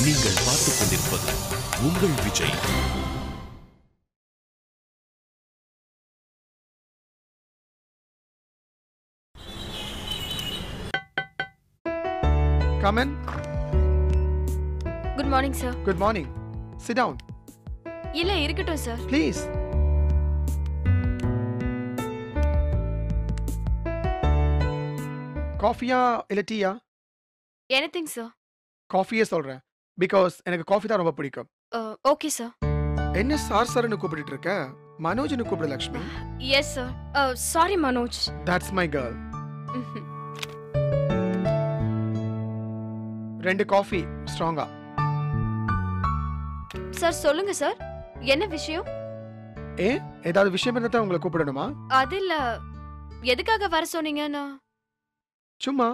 நீங்கள் பார்த்துக் கொண்டிருப்பது உங்கள் Vijay. Come in. Good morning, sir. Good morning. Sit down. இல்ல இருக்கட்டும் sir. Please. காஃபியா இல்ல டீயா? Anything, sir. காஃபியே சொல்றேன். பிகாஸ் எனக்கு காஃபி தான் ரொம்ப பிடிக்கும். Okay, sir. என்ன சார் சார்னு கூப்பிட்டு இருக்க? மனோஜ்னு கூப்பிடு Lakshmi. Yes, sir. Sorry, Manoj. That's my girl. 2 coffee ஸ்ட்ராங்கா. சார் சொல்லுங்க சார். என்ன விஷயம்? ஏதாவது விஷயம் இருந்தா உங்களை கூப்பிடணுமா? அது இல்ல. எதுக்காக வர சொன்னீங்கன்னா? சும்மா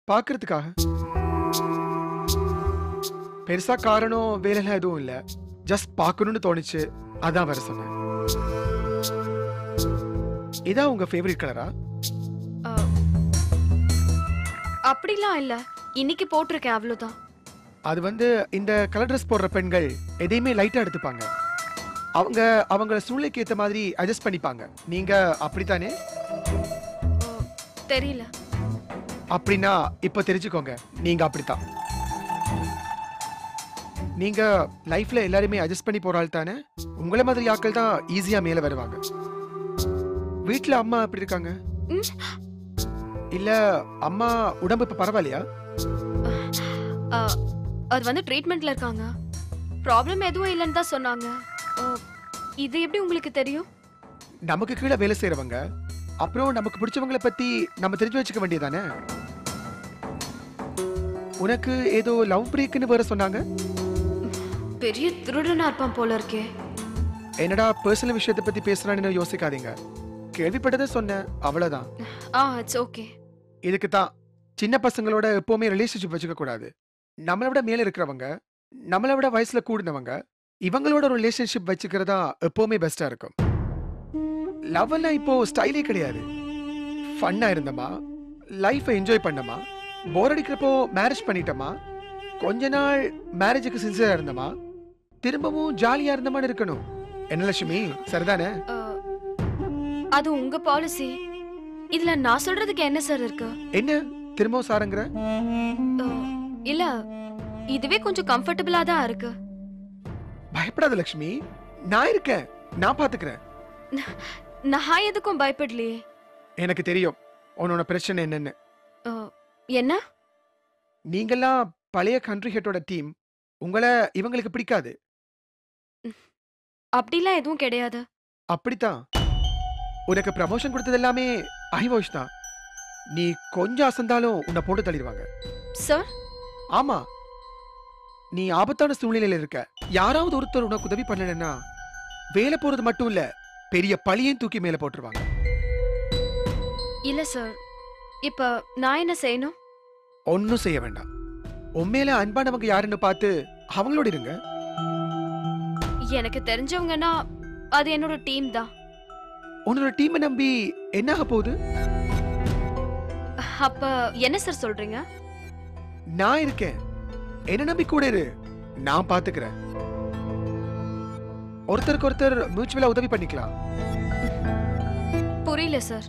பார்க்கிறதுக்காக. பெருசா காரணம் வேலைலாம் எதுவும் இல்ல. ஜஸ்ட் பார்க்கணும்னு தோணுச்சு. அதான் வர சொன்னேன். இதான் உங்க ஃபேவரட் கலரா? அப்படிலாம் இல்ல. இன்னைக்கு போட்டிருக்கேன் அவ்வளவுதான். அது இந்த கலர் ட்ரெஸ் போடுற பெண்கள் எதையுமே லைட்டா எடுத்துப்பாங்க. அவங்க சூழ்நிலைக்கு ஏத்த மாதிரி அட்ஜஸ்ட் பண்ணிப்பாங்க. நீங்க அப்படித்தானே? தெரியல. அப்படின்னா இப்ப தெரிஞ்சுக்கோங்க, நீங்க அப்படித்தான். நீங்க லைஃப்ல எல்லாருமே அட்ஜஸ்ட் பண்ணி போற ஆள் தானே? உங்கள மாதிரி ஆட்கள் தான் ஈஸியா மேல வருவாங்க. வீட்ல அம்மா எப்படி இருக்காங்க? இல்ல அம்மா உடம்பு இப்ப பரவாயில்லையா? அது ட்ரீட்மெண்ட்ல இருக்காங்க. ப்ராப்ளம் எதுவும் இல்லைன்னு தான் சொன்னாங்க. இது எப்படி உங்களுக்கு தெரியும்? நமக்கு கீழே வேலை செய்யறவங்க, அப்புறம் நமக்கு பிடிச்சவங்களை பத்தி நம்ம தெரிஞ்சு வச்சுக்க வேண்டியதானே? உனக்கு ஏதோ லவ் பிரேக்னு வேற சொன்னாங்க. பெரிய திருடனா இருப்பான் போல இருக்கே. என்னடா பர்சனல் விஷயத்தை பத்தி பேசுறான்னு யோசிக்காதீங்க. கேள்விப்பட்டதை சொன்னேன், அவ்வளவுதான். It's okay. இதுக்கு தான் சின்ன பசங்களோட எப்பவுமே ரிலேஷன்ஷிப் வச்சுக்க கூடாது. நம்மளை விட மேல இருக்கிறவங்க, நம்மளை விட வயசுல கூடினவங்க, இவங்களோட ஒரு ரிலேஷன்ஷிப் வச்சுக்கிறதா எப்பவுமே பெஸ்டா இருக்கும். லவ் எல்லாம் இப்போ ஸ்டைலே கிடையாது. ஃபன்னா இருந்தமா, லைஃபை என்ஜாய் பண்ணமா, போர் அடிக்கிறப்போ மேரேஜ் பண்ணிட்டோமா, கொஞ்ச நாள் மேரேஜுக்கு சின்சியரா இருந்தமா, திரும்பவும் ஜாலியா இருந்தமான்னு இருக்கணும். என்ன லட்சுமி, சரிதானே? அது உங்க பாலிசி. இதுல நான் சொல்றதுக்கு என்ன சார் இருக்கு? என்ன திரும்பவும் சாரங்கற? இல்ல, இதுவே கொஞ்சம் கம்ஃபர்ட்டபிளா தான் இருக்கு. பயப்படாத லட்சுமி, நான் இருக்கேன், நான் பாத்துக்கிறேன். நான் எதுக்கும் பயப்படலையே. எனக்கு தெரியும் உன்னோட பிரச்சனை என்னன்னு. என்ன? நீங்கெல்லாம் பழைய கண்ட்ரி ஹெட்டோட டீம். உங்களை இவங்களுக்கு பிடிக்காது. அப்படிலாம் எதுவும் கிடையாது. அப்படித்தான். உனக்கு ப்ரமோஷன் கொடுத்தது எல்லாமே ஐவாஷ் தான். நீ கொஞ்சம் அசந்தாலும் உன்னை போட்டு தள்ளிடுவாங்க. சார்? ஆமா, நீ ஆபத்தான சூழ்நிலையில இருக்க. யாராவது ஒருத்தர் உனக்கு உதவி பண்ணலன்னா வேலை போறது மட்டும் இல்ல, பெரிய பழியையும் தூக்கி மேல போட்டுருவாங்க. இல்ல சார், இப்ப நான் என்ன செய்யணும்? ஒன்னும் செய்ய வேண்டாம். உண்மையில அன்பானவங்க யாருன்னு பார்த்து அவங்களோட இருங்க. எனக்கு தெரிஞ்சவங்கன்னா அது என்னோட டீம் தான். உன்னோட டீமை நம்பி என்ன ஆக போகுது? அப்ப என்ன சார் சொல்றீங்க? நான் இருக்கேன், என்ன நம்பி கூட இரு, நான் பாத்துக்கிறேன். ஒருத்தருக்கு ஒருத்தர் மியூச்சுவலா உதவி பண்ணிக்கலாம். புரியல சார்.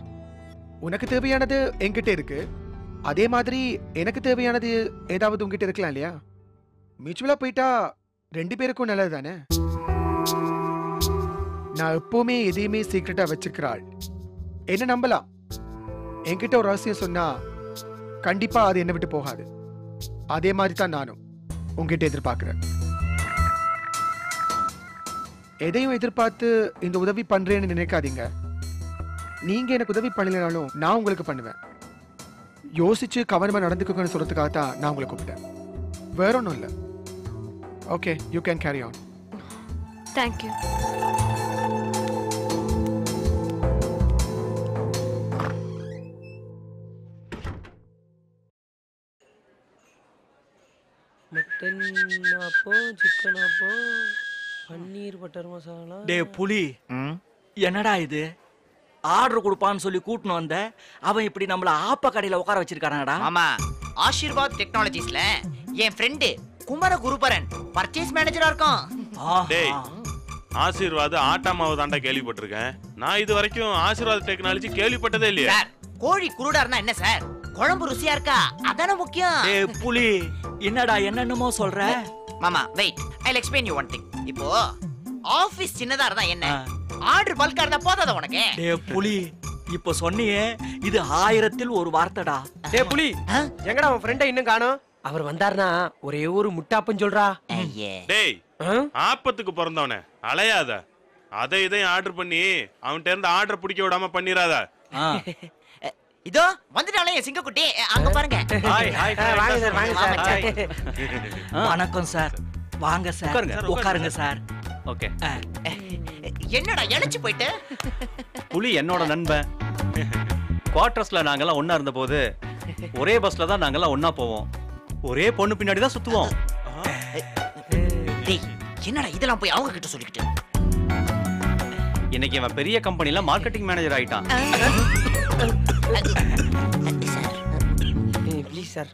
உனக்கு தேவையானது என்கிட்ட இருக்கு, அதே மாதிரி எனக்கு தேவையானது ஏதாவது உங்ககிட்ட இருக்கலாம் இல்லையா? மியூச்சுவலா போயிட்டா 2 பேருக்கும் நல்லது தானே? நான் எப்பவுமே எதையுமே சீக்ரெட்டா வச்சுக்கிறாள். என்ன நம்பலாம். என்கிட்ட ஒரு ரகசியம் சொன்னா கண்டிப்பா அது என்ன விட்டு போகாது. அதே மாதிரி தான் நானும் உங்ககிட்ட எதிர்பார்க்கிறேன். எதையும் எதிர்பார்த்து இந்த உதவி பண்றேன்னு நினைக்காதீங்க. நீங்க எனக்கு உதவி பண்ணலனாலும் நான் உங்களுக்கு பண்ணுவேன். யோசிச்சு கவனமா நடந்துக்கோங்கன்னு சொல்றதுக்காக தான் நான் உங்களை கூப்பிட்டேன். வேற ஒன்றும் இல்லை. Okay, you can carry on. Thank you. Mutton ஆப்போ, சிக்கன் ஆப்போ, பன்னீர் பட்டர் மசாலா. டே புலி, என்னடா இது? ஆர்டர் கொடுப்பான்னு சொல்லி கூட்டினு வந்த அவன் இப்படி நம்மள ஆப்ப கடையில உட்கார வச்சிருக்கானடா. ஆமா, ஆசீர்வாத் டெக்னாலஜிஸ்ல என் ஃப்ரெண்டு குமர குருபரன் பர்ச்சேஸ் மேனேஜரா இருக்கான். டேய், ஆசீர்வாத் ஆட்டா மாவு தாண்டா கேள்விப்பட்டிருக்கேன். நான் இது வரைக்கும் ஆசீர்வாத் டெக்னாலஜி கேள்விப்பட்டதே இல்லையா? சார், கோழி குருடா இருந்தா என்ன சார், குழம்பு ருசியா இருக்கா அதானே முக்கியம். டேய் புலி, என்னடா என்னென்னமோ சொல்ற? மாமா wait, I'll explain you one thing. இப்போ ஆபீஸ் சின்னதா இருந்தா என்ன, ஆர்டர் பல்கா இருந்தா போதாத உனக்கு? டேய் புலி, இப்ப சொன்னியே இது 1000ல் ஒரு வார்த்தைடா. டேய் புலி, எங்கடா உன் ஃப்ரெண்ட இன்னும் காணோம்? அவர் வந்தாருனா ஒரே ஒரு முட்டாப்பன் சொல்றா. டேய், ஆப்பத்துக்கு பிறந்தவனே அலையாத. அதை இதையும் ஆர்டர் பண்ணி அவன்கிட்ட இருந்து ஆர்டர் பிடிக்க விடாம பண்ணிராத. இதோ வந்துட்டாலே என் சிங்கக்குட்டி, அங்க பாருங்க. ஹாய் ஹாய், வாங்க சார், வாங்க சார். வணக்கம் சார். வாங்க சார், உட்காருங்க சார். ஓகே. என்னடா இழைச்சு போயிட்டு? புலி என்னோட நண்பன். குவார்டர்ஸ்ல நாங்கெல்லாம் ஒண்ணா இருந்த போது ஒரே பஸ்ல தான் நாங்கெல்லாம் ஒண்ணா போவோம். ஒரே பொண்ணு பின்னாடி தான் சுத்துவோம். டேய், என்னடா இதெல்லாம் போய் அவங்க கிட்ட சொல்லிக்கிட்டு? இன்னைக்கு அவன் பெரிய கம்பெனில மார்க்கெட்டிங் மேனேஜர் ஆயிட்டான். Please sir.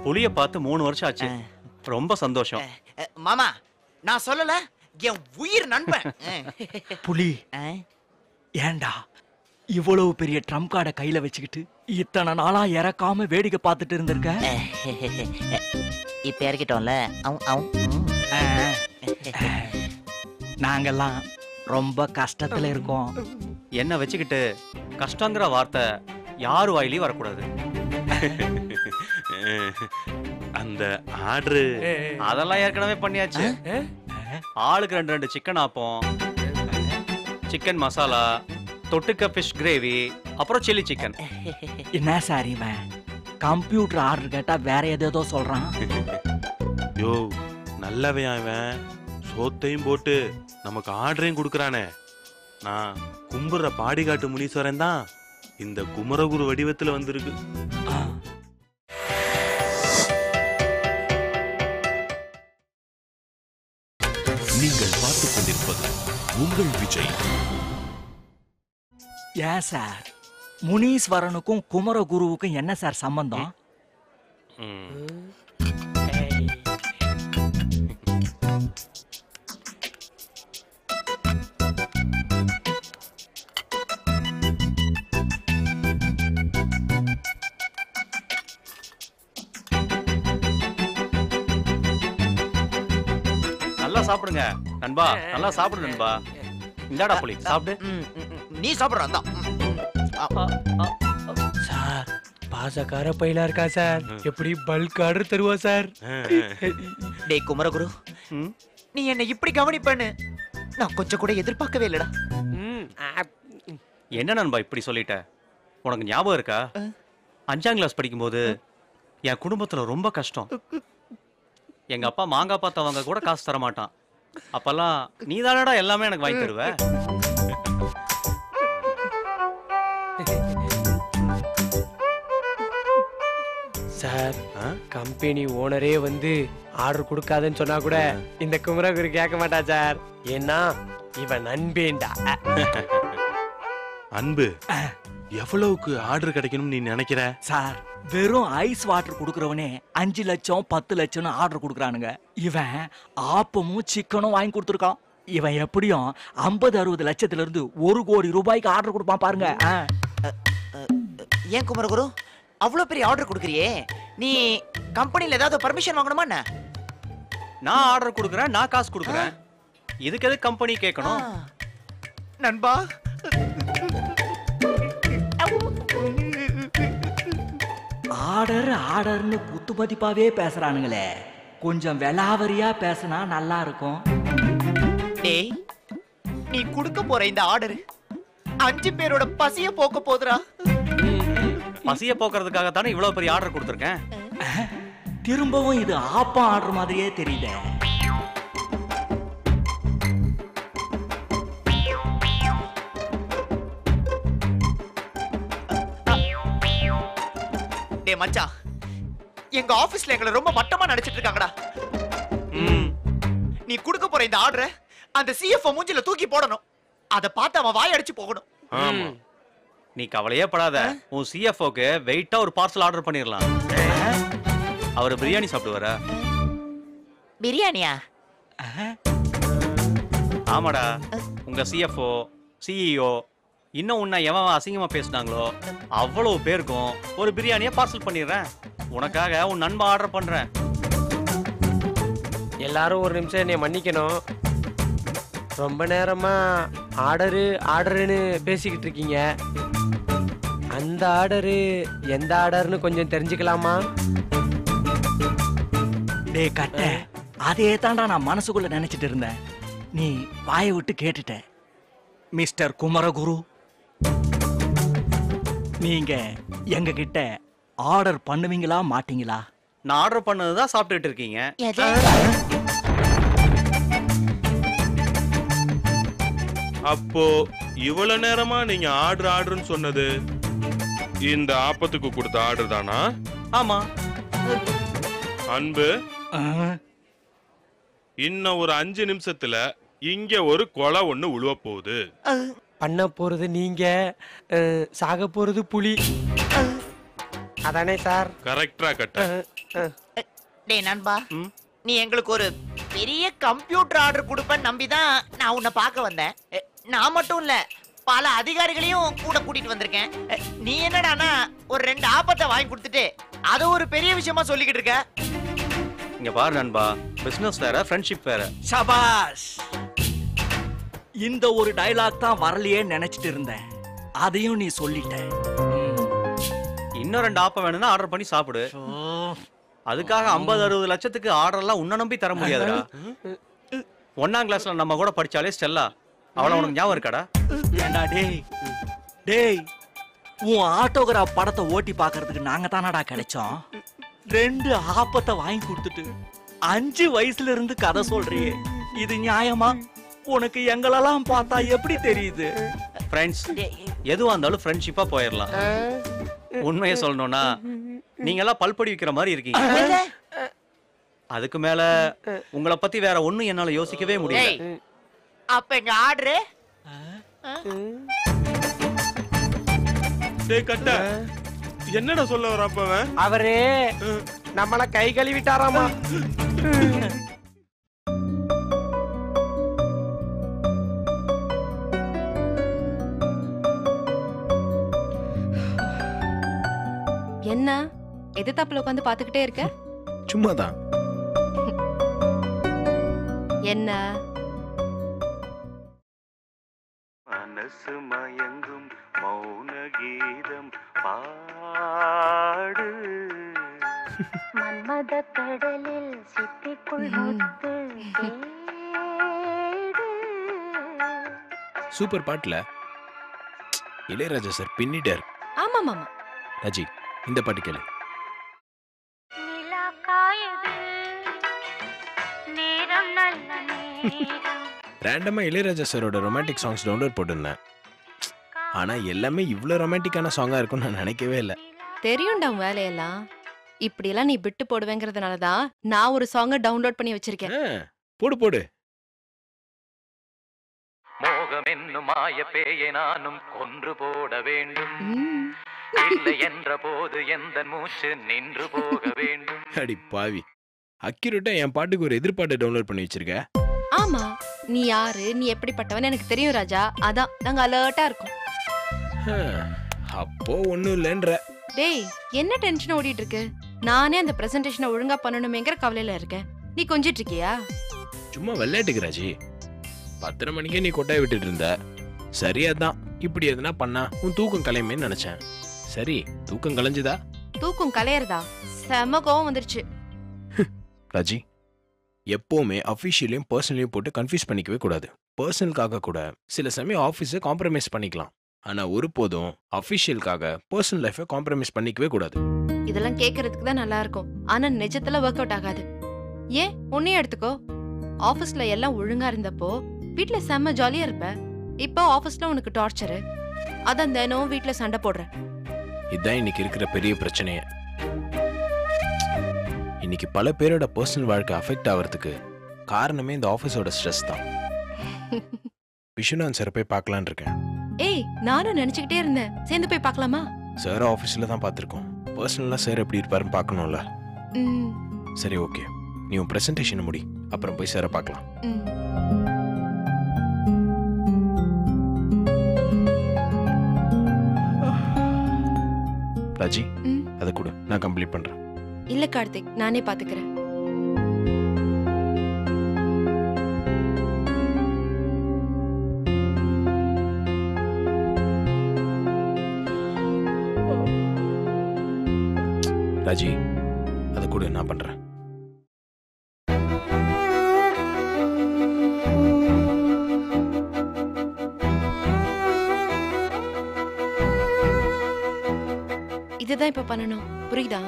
புலிய பார்த்து 3 வருஷம் ஆச்சு. ரொம்ப சந்தோஷம். மாமா, நான் சொல்லல, என் உயிர் நண்பன். புலி, ஏண்டா இவ்வளவு பெரிய ட்ரம் கார்டை கையில வச்சுக்கிட்டு இத்தனை நாளா இறக்காம வேடிக்கை பார்த்துட்டு இருந்திருக்க? இப்ப இறக்கிட்டோம்ல. நாங்கெல்லாம் ரொம்ப கஷ்டத்துல இருக்கோம். என்ன வச்சுக்கிட்டு கஷ்டங்கிற வார்த்தை யாரு வாயிலையும் வரக்கூடாது. அந்த ஆர்டர் அதெல்லாம் ஏற்கனவே பண்ணியாச்சு. ஆளுக்கு 2 சிக்கன் ஆப்பம், சிக்கன் மசாலா, தொட்டுக்க ஃபிஷ் கிரேவி, அப்புறம் சில்லி சிக்கன். என்ன சார் இவன் கம்ப்யூட்டர் ஆர்டர் கேட்டா வேற ஏதேதோ சொல்றான். யோ, நல்லவன் இவன். சோத்தையும் போட்டு நமக்கு ஆர்டரையும் கொடுக்கறானே. நான் கும்புற பாடிகாட்டு முனீஸ்வரன் தான் இந்த குமரகுரு வடிவத்துல வந்திருக்கு. நீங்கள் பார்த்துக் கொண்டிருப்பது உங்கள் விஜய். ஏன் சார், முனீஸ்வரனுக்கும் குமரகுருவுக்கும் என்ன சார் சம்பந்தம்? நல்லா சாப்பிடுங்க நண்பா, நல்லா சாப்பிடு நண்பா. இந்தாடா புலி, சாப்பிடு. நீ சாப்பிடுறா. சார், பாசக்கார பையலா இருக்கா சார். எப்படி பல்க் ஆர்டர் தருவா சார்? டேய் குமரகுரு, நீ என்ன இப்படி கவனிப்பேன்னு நான் கொஞ்சம் கூட எதிர்பார்க்கவே இல்லடா. என்ன நண்பா இப்படி சொல்லிட்ட? உனக்கு ஞாபகம் இருக்கா, 5ஆம் கிளாஸ் படிக்கும்போது என் குடும்பத்துல ரொம்ப கஷ்டம். எங்க அப்பா மாங்காய் பார்த்தவங்க கூட காசு தர மாட்டான். அப்பெல்லாம் நீ தானடா எல்லாமே எனக்கு வாங்கி தருவ. சார், கம்பெனி ஓனரே வந்து ஆர்டர் கொடுக்காதன்னு சொன்னா கூட இந்த குமரகுரு கேட்க மாட்டா சார். ஏன்னா இவன் நண்பேண்டா. அன்பு, எவ்வளவுக்கு ஆர்டர் கிடைக்கணும்னு நீ நினைக்கிற? சார், வெறும் ஐஸ் வாட்டர் குடுக்கறவனே 5 லட்சம் 10 லட்சம் ஆர்டர் குடுக்கறானுங்க. இவன் ஆப்பமும் சிக்கனும் வாங்கி கொடுத்துருக்கான். இவன் எப்படியும் 50-60 லட்சத்துல இருந்து 1 கோடி ரூபாய்க்கு ஆர்டர் கொடுப்பான் பாருங்க. ஏன் குமரகுரு அவ்வளவு பெரிய ஆர்டர் கொடுக்கறியே, நீ கம்பெனில ஏதாவது பர்மிஷன் வாங்கணுமா என்ன? நான் ஆர்டர் கொடுக்குறேன், நான் காசு கொடுக்குறேன். இதுக்கு எது கம்பெனி கேட்கணும்? நண்பா, ஆர்டர் ஆர்டர்னு குத்து மதிப்பாவே பேசுறானுங்களே. கொஞ்சம் விலாவரியா பேசினா நல்லா இருக்கும். டேய், நீ கொடுக்க போற இந்த ஆர்டர் 5 பேரோட பசிய போக்க போதுடா. பசிய போக்குறதுக்காக தானே இவ்வளவு பெரிய ஆர்டர் கொடுத்துருக்கேன். திரும்பவும் இது ஆப்பம் ஆர்டர் மாதிரியே தெரியல. டேய் மச்சான், எங்க ஆபீஸ்ல எங்களை ரொம்ப மட்டமா நடிச்சிட்டு இருக்காங்கடா. நீ கொடுக்க போற இந்த ஆர்டரை அந்த சிஎஃப்ஓ மூஞ்சில தூக்கி போடணும். அத பார்த்து அவன் வாய் அடிச்சு போகணும். நீ கவலையே படாத, உன் சிஎஃப்ஓக்கு வெயிட்டா ஒரு பார்சல் ஆர்டர் பண்ணிடலாம். அவர் பிரியாணி சாப்பிடுவாரா? பிரியாணியா? ஆமாடா, உங்க சிஎஃப்ஓ, சிஇஓ, இன்னும் உன்னை எவன் அசிங்கமா பேசுனாங்களோ அவ்வளவு பேருக்கும் ஒரு பிரியாணியை பார்சல் பண்ணிடுறேன். உனக்காக உன் நண்பன் ஆர்டர் பண்றேன். எல்லாரும் ஒரு நிமிஷம் என்னை மன்னிக்கணும். ரொம்ப நேரமா ஆர்டருன்னு பேசிக்கிட்டு இருக்கீங்க. அந்த ஆர்டரு எந்த ஆர்டர்னு கொஞ்சம் தெரிஞ்சுக்கலாமா? டே கட்ட, அதே தாண்டா நான் மனசுக்குள்ள நினைச்சிட்டு இருந்தேன். நீ வாயை விட்டு கேட்டுட்ட. மிஸ்டர் குமரகுரு, நீங்க எங்க கிட்ட ஆர்டர் பண்ணுவீங்களா மாட்டீங்களா? நான் ஆர்டர் பண்ணதுதான் சாப்பிட்டுட்டு இருக்கீங்க. அப்போ இவ்வளவு நேரமா நீங்க ஆர்டர்னு சொன்னது இந்த ஆப்பத்துக்கு கொடுத்த ஆர்டர் தானா? ஆமா. அன்பு, இன்னும் ஒரு 5 நிமிஷத்துல இங்க ஒரு கொலை ஒண்ணு உழுவ போகுது. பண்ண போறது நீங்க, சாக போறது புலி. அதானே சார்? கரெக்டா கட்ட. டேய் நண்பா, நீ எங்களுக்கு ஒரு பெரிய கம்ப்யூட்டர் ஆர்டர் கொடுப்பேன்னு நம்பிதான் நான் உன்னை பார்க்க வந்தேன். நான் மட்டும் இல்ல, பல அதிகாரிகளையும் கூட கூட்டிட்டு வந்திருக்கேன். நீ என்னடானா ஒரு 2 ஆப்பத்தை வாங்கி கொடுத்துட்டு அது ஒரு பெரிய விஷயமா சொல்லிக்கிட்டு இருக்க. இங்க பாரு நண்பா, பிசினஸ் வேற, ஃப்ரெண்ட்ஷிப் வேற. சபாஷ்! இந்த ஒரு டயலாக் தான் வரலையே நினைச்சிட்டு இருந்தேன். அதையும் நீ சொல்லிட்ட. இன்னும் 2 ஆப்பம் வேணும்னா ஆர்டர் பண்ணி சாப்பிடு. அதுக்காக 50-60 லட்சத்துக்கு ஆர்டர்லாம் உன்ன நம்பி தர முடியாதுடா. 1ஆம் கிளாஸ்ல நம்ம கூட படிச்சாலே ஸ்டெல்லா, அவளை உனக்கு ஞாபகம் இருக்காடா? ஏண்டா டேய், டேய், உன் ஆட்டோகிராஃப் படத்தை ஓட்டி பார்க்கிறதுக்கு நாங்க தானடா கிடைச்சோம். 2 ஆப்பத்தை வாங்கி கொடுத்துட்டு 5 வயசுல இருந்து கதை சொல்றியே, இது நியாயமா? உனக்கு எங்களெல்லாம் பார்த்தா எப்படி தெரியுது? ஃப்ரெண்ட்ஸ், எதுவா இருந்தாலும் ஃப்ரெண்ட்ஷிப்பா போயிடலாம். உண்மையை சொல்லணும்னா நீங்க எல்லாம் பல்படி விக்கிற மாதிரி இருக்கீங்க. அதுக்கு மேல உங்களை பத்தி வேற ஒண்ணும் என்னால யோசிக்கவே முடியல. அப்ப எங்க ஆர்டரு டேய் கட்ட, என்னடா சொல்ல வர அப்பவன்? அவரே நம்மள கை கழுவிட்டாராமா. என்ன எதிர்த்தாப்புல உட்காந்து பாத்துக்கிட்டே இருக்க? சும்மாதான். என்ன மனசு மயங்கும் மௌன கீதம் பாடு, மன்மத கடலில் சித்திக்குள் முத்து தேடு. சூப்பர் பாட்டுல இளையராஜா சார் பின்னிட்டார். ஆமா மாமா. ராஜி, இந்த பாட்டு கேளு. நிலா காயுது, நேரம் நல்ல நேரம். ரேண்டமா இளையராஜா சாரோட ரொமான்டிக் சாங்ஸ் டவுன்லோட் போட்டிருந்தேன். ஆனா எல்லாமே இவ்வளவு ரொமான்டிக்கான சாங்கா இருக்கும்னு நான் நினைக்கவே இல்லை. தெரியும்டா உன் வேலையெல்லாம். இப்படி எல்லாம் நீ விட்டு போடுவேங்கிறதுனாலதான் நான் ஒரு சாங்க டவுன்லோட் பண்ணி வச்சிருக்கேன். போடு போடு. மோகம் என்னும் மாய பேயை நானும் கொன்று போட வேண்டும், இல்லை என்ற போது எந்த மூச்சு நின்று போக வேண்டும். அடி பாவி, அக்யூரேட்டா என் பாட்டுக்கு ஒரு எதிர்பார்ட்டை டவுன்லோட் பண்ணி வச்சிருக்க. ஆமா, நீ யாரு, நீ எப்படிப்பட்டவன் எனக்கு தெரியும் ராஜா. அதான் நாங்க அலர்ட்டா இருக்கோம். அப்போ ஒண்ணும் இல்லைன்ற. டேய், என்ன டென்ஷன் ஓடிட்டு இருக்கு? நானே அந்த பிரசன்டேஷனை ஒழுங்கா பண்ணணுமேங்கிற கவலையில இருக்கேன். நீ கொஞ்சிட்டு இருக்கியா? சும்மா விளையாட்டுக்கு ராஜி. 10:30 மணிக்கே நீ கொட்டாய் விட்டுட்டு இருந்த. சரியாதான், இப்படி எதுனா பண்ணா உன் தூக்கம் கலையுமேன்னு நினைச்சேன். சரி, தூக்கம் கலைஞ்சுதா? தூக்கம் கலையறதா? செம கோவம் வந்துருச்சு. ராஜி, எப்பவுமே அஃபிஷியலையும் பர்சனலையும் போட்டு கன்ஃபியூஸ் பண்ணிக்கவே கூடாது. பர்சனலுக்காக கூட சில சமயம் ஆஃபீஸை காம்ப்ரமைஸ் பண்ணிக்கலாம். ஆனா ஒருபோதும் அஃபிஷியலுக்காக பர்சனல் லைஃபை காம்ப்ரமைஸ் பண்ணிக்கவே கூடாது. இதெல்லாம் கேட்கறதுக்கு தான் நல்லா இருக்கும், ஆனா நிஜத்துல ஒர்க் அவுட் ஆகாது. ஏன் உன்னையே எடுத்துக்கோ. ஆபீஸ்ல எல்லாம் ஒழுங்கா இருந்தப்போ வீட்ல செம்ம ஜாலியா இருப்ப. இப்போ ஆபீஸ்ல உனக்கு டார்ச்சரு. அதான் தினம் வீட்ல சண்டை போடுற. இதுதான் இன்னைக்கு இருக்கிற பெரிய பிரச்சனையே. இன்னைக்கு பல பேரோட பர்சனல் வாழ்க்கை அஃபெக்ட் ஆகிறதுக்கு காரணமே இந்த ஆஃபீஸோட ஸ்ட்ரெஸ் தான். விஷ்ணுநாத் சார் போய் பார்க்கலான்னு இருக்கேன். ஏய், நானும் நினைச்சுக்கிட்டே இருந்தேன். சேர்ந்து போய் பார்க்கலாமா? சார் ஆஃபீஸில் தான் பார்த்துருக்கோம். பர்சனலாக சார் எப்படி இருப்பாருன்னு பார்க்கணும்ல. சரி, ஓகே, நீ உன் பிரசன்டேஷன் முடி, அப்புறம் போய் சார பார்க்கலாம். ராஜி, அதை கொடு, நான் கம்ப்ளீட் பண்றேன். இல்ல கார்த்திக், நானே பாத்துக்கிறேன். ராஜி, அதை கொடு, நான் பண்றேன். இதுதான் இப்ப பண்ணணும், புரியுதா?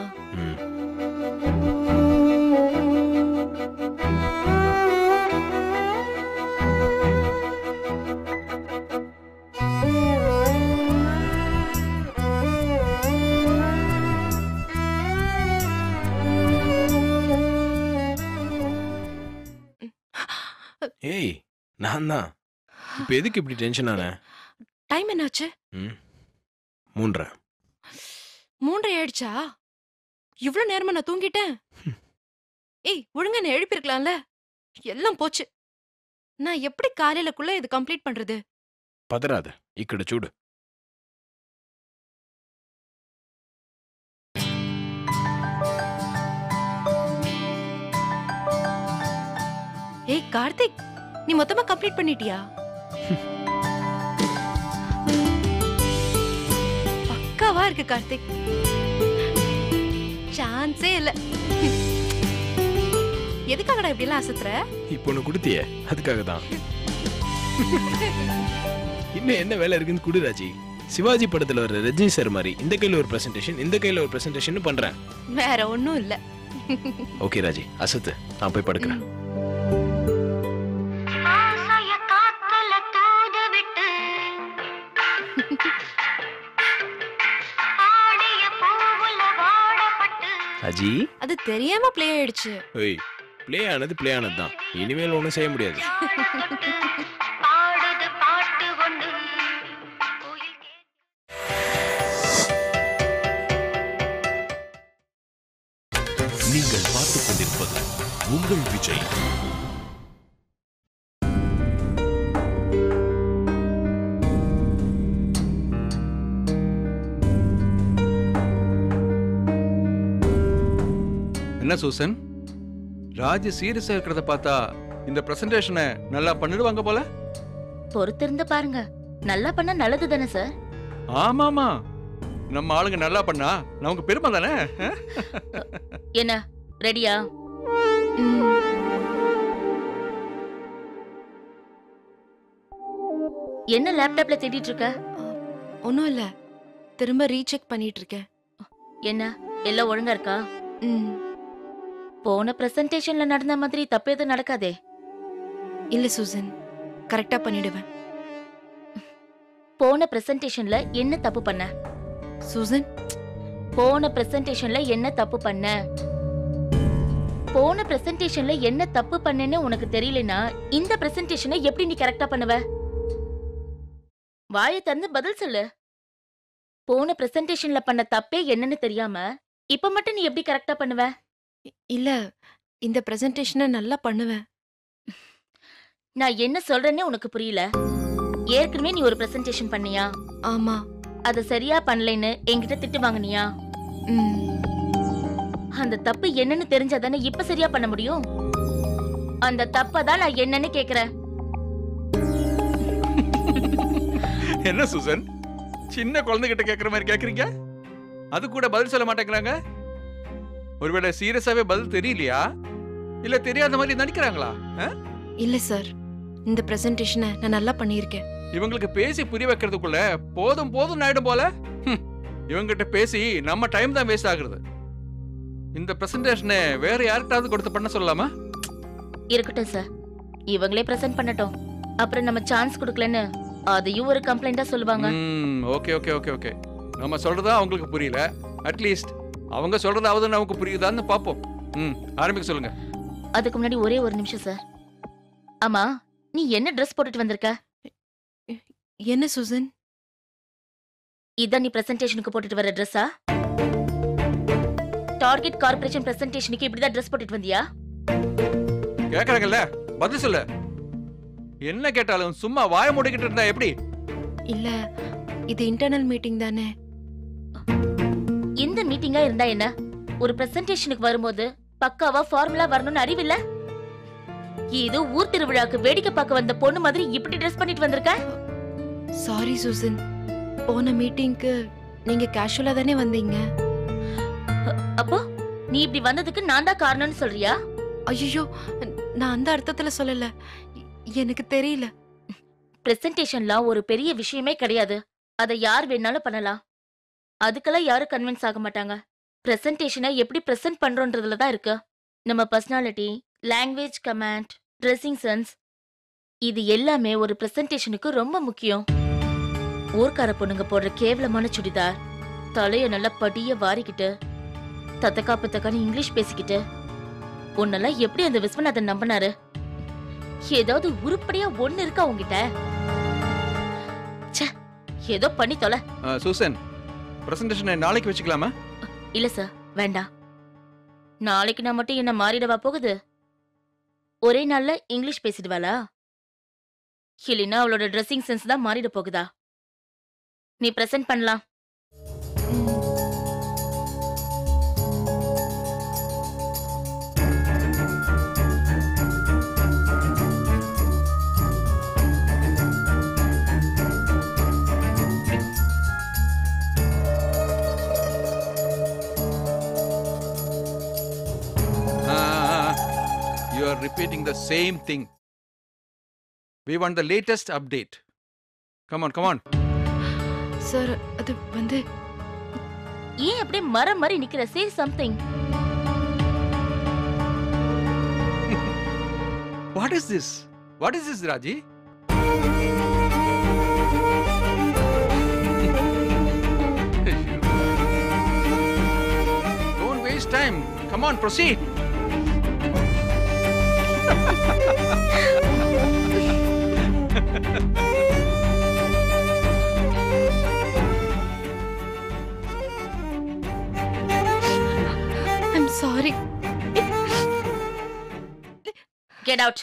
ஏய், நான் தான். இப்ப எதுக்கு இப்படி டென்ஷன் ஆன? டைம் என்னாச்சு? 3:30. 3:30 ஆயிடுச்சா? இவ்வளவு நேரமா நான் தூங்கிட்டேன். ஏய், ஒழுங்கா நான் எழுப்பிருக்கலாம்ல. எல்லாம் போச்சு. நான் எப்படி காலையிலக்குள்ள இது கம்ப்ளீட் பண்றது? பதறாத, ఇక్కడ చూడు. ஏய் கார்த்திக், நீ மொத்தமா கம்ப்ளீட் பண்ணிட்டியா? பக்காவா இருக்கு கார்த்திக். சான்ஸே இல்ல. எதுக்காகடா இப்படி எல்லாம் அசத்துற? இப்போ ஒன்று கொடுத்தியே, அதுக்காக தான். இன்னும் என்ன வேலை இருக்குன்னு குடு ராஜி. சிவாஜி படத்துல வர ரஜினி சார் மாதிரி இந்த கையில ஒரு பிரசன்டேஷன், இந்த கையில ஒரு பிரசன்டேஷன் பண்றேன். வேற ஒண்ணும் இல்ல. ஓகே ராஜி, அசத்து, நான் போய் படுக்கிறேன். ராஜி, அது தெரியாம ப்ளே ஆயிடுச்சு. ஏய், ப்ளே ஆனது ப்ளே ஆனது தான். இனிமேல் ஒன்றும் செய்ய முடியாது. நீங்கள் பார்த்துக் கொண்டிருப்பது உங்கள் விஜய். என்ன சூசன், ராஜ் சீரியஸா இருக்கிறத பார்த்தா இந்த பிரசன்டேஷனை நல்லா பண்ணிடுவாங்க போல. பொறுத்திருந்து பாருங்க, நல்லா பண்ணா நல்லது தானே சார்? ஆமாமா, நம்ம ஆளுங்க நல்லா பண்ணா நமக்கு பெருமை தானே. என்ன ரெடியா? என்ன லேப்டாப்ல தேடிட்டு இருக்க? ஒன்னும் இல்ல, திரும்ப ரீசெக் பண்ணிட்டு இருக்கேன். என்ன எல்லாம் ஒழுங்கா இருக்கா? போன பிரசன்டேஷன்ல நடந்த மாதிரி தப்பு எதுவும் நடக்காதே? இல்ல சூசன், கரெக்டா பண்ணிடுவேன். போன பிரசன்டேஷன்ல என்ன தப்பு பண்ண? சூசன், போன பிரசன்டேஷன்ல என்ன தப்பு பண்ண? போன பிரசன்டேஷன்ல என்ன தப்பு பண்ணேன்னு உனக்கு தெரியலனா இந்த பிரசன்டேஷனை எப்படி நீ கரெக்டா பண்ணுவ? வாயை திறந்து பதில் சொல்லு. போன பிரசன்டேஷன்ல பண்ண தப்பே என்னன்னு தெரியாம இப்ப மட்டும் நீ எப்படி கரெக்டா பண்ணுவ? இல்ல, இந்த பிரசன்டேஷனை நல்லா பண்ணுவேன். நான் என்ன சொல்றேன்னே உனக்கு புரியல. ஏற்கனவே நீ ஒரு பிரசன்டேஷன் பண்ணியா? ஆமா. அத சரியா பண்ணலைன்னு என்கிட்ட திட்டு வாங்குனியா? அந்த தப்பு என்னன்னு தெரிஞ்சாதானே இப்ப சரியா பண்ண முடியும். அந்த தப்பதான் நான் என்னன்னு கேக்குறேன். என்ன சூசன், சின்ன குழந்தைகிட்ட கேக்குற மாதிரி கேக்குறீங்க? அது கூட பதில் சொல்ல மாட்டேங்கிறாங்க. ஒருவேளை சீரியஸாவே பதில் தெரியலையா, இல்ல தெரியாத மாதிரி நடிக்கிறாங்களா? இல்ல சார், இந்த பிரசன்டேஷனை நான் நல்லா பண்ணியிருக்கேன். இவங்களுக்கு பேசி புரிய வைக்கிறதுக்குள்ள போதும் போதும் ஆயிடும் போல. இவங்கிட்ட பேசி நம்ம டைம் தான் வேஸ்ட் ஆகுறது. இந்த பிரசன்டேஷனை வேற யார்கிட்டாவது கொடுத்து பண்ண சொல்லலாமா? இருக்கட்டும் சார், இவங்களே பிரசன்ட் பண்ணட்டும். அப்புறம் நம்ம சான்ஸ் கொடுக்கலன்னு அதையும் ஒரு கம்ப்ளைண்டா சொல்லுவாங்க. ஓகே ஓகே ஓகே ஓகே, நம்ம சொல்றதா அவங்களுக்கு புரியல, அட்லீஸ்ட் அவங்க சொல்றதாவது நமக்கு புரியுதான்னு பாப்போம். ஆரம்பிக்க சொல்லுங்க. அதுக்கு முன்னாடி ஒரே ஒரு நிமிஷம் சார். ஆமா, நீ என்ன ட்ரெஸ் போட்டுட்டு வந்திருக்க? என்ன சூசன்? இதான் நீ பிரசன்டேஷனுக்கு போட்டுட்டு வர ட்ரெஸ்ஸா? டார்கெட் கார்ப்பரேஷன் பிரசன்டேஷனுக்கு இப்படிதான் ட்ரெஸ் போட்டுட்டு வந்தியா? கேக்குறாங்கல்ல, பதில் சொல்லு. என்ன கேட்டாலும் சும்மா வாய மூடிக்கிட்டு இருந்தா எப்படி? இல்ல இது இன்டர்னல் மீட்டிங் தானே. இந்த மீட்டிங்கா இருந்தா என்ன? ஒரு பிரசன்டேஷனுக்கு வரும்போது பக்காவா ஃபார்முலா வரணும்னு அறிவில்ல? ஏதோ ஊர் திருவிழாக்கு வேடிக்கை பார்க்க வந்த பொண்ணு மாதிரி இப்படி ட்ரெஸ் பண்ணிட்டு வந்திருக்க? சாரி சூசன், போன மீட்டிங்க்கு நீங்க கேஷுவலா தானே வந்தீங்க. அப்போ நீ இப்படி வந்ததுக்கு நான் தான் காரணம்னு சொல்றியா? ஐயோ, நான் அந்த அர்த்தத்துல சொல்லல, எனக்கு தெரியல. பிரசன்டேஷன்லாம் ஒரு பெரிய விஷயமே கிடையாது. அதை யார் வேணாலும் பண்ணலாம். அதுக்கெல்லாம் யாரும் கன்வின்ஸ் ஆக மாட்டாங்க. பிரசன்டேஷனை எப்படி பிரசன்ட் பண்றோன்றதுல தான் இருக்கு. நம்ம personality, language command, dressing sense, இது எல்லாமே ஒரு பிரசன்டேஷனுக்கு ரொம்ப முக்கியம். ஊர்க்கார பொண்ணுங்க போடுற கேவலமான சுடிதார், தலைய நல்லா படிய வாரிக்கிட்டு தத்தக்கா பத்தக்கான்னு இங்கிலீஷ் பேசிக்கிட்டு உன்னெல்லாம் எப்படி அந்த விஸ்வநாதன் நம்பினாரு? ஏதாவது உருப்படியா ஒண்ணு இருக்கா உங்ககிட்ட? ஏதோ பண்ணி தொலை. சூசன், பிரசன்டேஷனை நாளைக்கு வச்சுக்கலாமா? இல்ல சார், வேண்டாம். நாளைக்கு நான் மட்டும் என்ன மாறிடவா போகுது? ஒரே நாள்ல இங்கிலீஷ் பேசிடுவாளா? இல்லைன்னா அவளோட ட்ரெஸ்ஸிங் சென்ஸ் தான் மாறிட போகுதா? நீ பிரசன்ட் பண்ணலாம். You are repeating the same thing. We want the latest update. Come on, come on. Sir, அது வந்து ஏன் அப்படியே மரம் மாதிரி நிக்கிற? Say something. What is this? What is this, Raji? Don't waste time. Come on, proceed. I'm sorry. Get out.